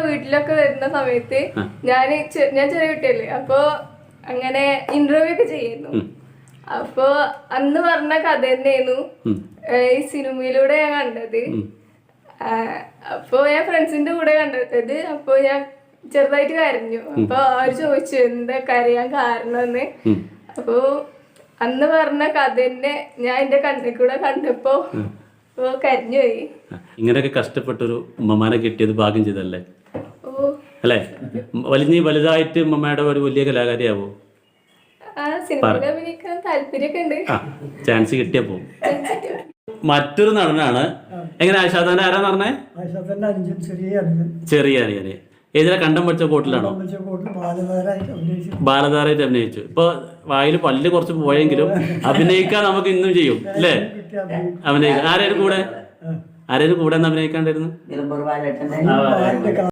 വീട്ടിലൊക്കെ വരുന്ന സമയത്ത് ഞാൻ ചെറിയ കുട്ടിയല്ലേ, അപ്പൊ അങ്ങനെ ഇന്റർവ്യൂ ഒക്കെ ചെയ്യുന്നു. അപ്പൊ അന്ന് പറഞ്ഞ കഥ തന്നെയായിരുന്നു ഈ സിനിമയിലൂടെ ഞാൻ കണ്ടത്. അപ്പൊ ഞാൻ ഫ്രണ്ട്സിന്റെ കൂടെ കണ്ടെത്തത്. അപ്പൊ ഞാൻ ചെറുതായിട്ട് കരഞ്ഞു. അപ്പൊ അവര് ചോദിച്ചു എന്താ കരയാൻ കാരണമെന്ന്. അപ്പൊ അന്ന് പറഞ്ഞ കഥ തന്നെ ഞാൻ എന്റെ കണ്ണിൽ കൂടെ കണ്ടപ്പോ കരഞ്ഞു പോയി. ഇങ്ങനെയൊക്കെ കഷ്ടപ്പെട്ടൊരു ഉമ്മമാനെ കിട്ടിയത് ഭാഗ്യം ചെയ്തല്ലേ അല്ലേ? വലുതായിട്ട് ഉമ്മയുടെ ഒരു വലിയ കലാകാരിയാവോ? ചാൻസ് കിട്ടിയ പോവും. മറ്റൊരു നടനാണ്. എങ്ങനെ ആശാദാന്റെ ആരാന്ന് പറഞ്ഞേ? ചെറിയ അറിയാതെ ഏതിനാ കണ്ടം പഠിച്ച കോട്ടിലാണോ? ബാലധാരായിട്ട് അഭിനയിച്ചു. ഇപ്പൊ വായിൽ പല്ല് കുറച്ച് പോയെങ്കിലും അഭിനയിക്കാൻ നമുക്ക് ഇന്നും ചെയ്യും അല്ലേ? അഭിനയിക്കാൻ ആരേലും കൂടെ അഭിനയിക്കാണ്ടായിരുന്നു?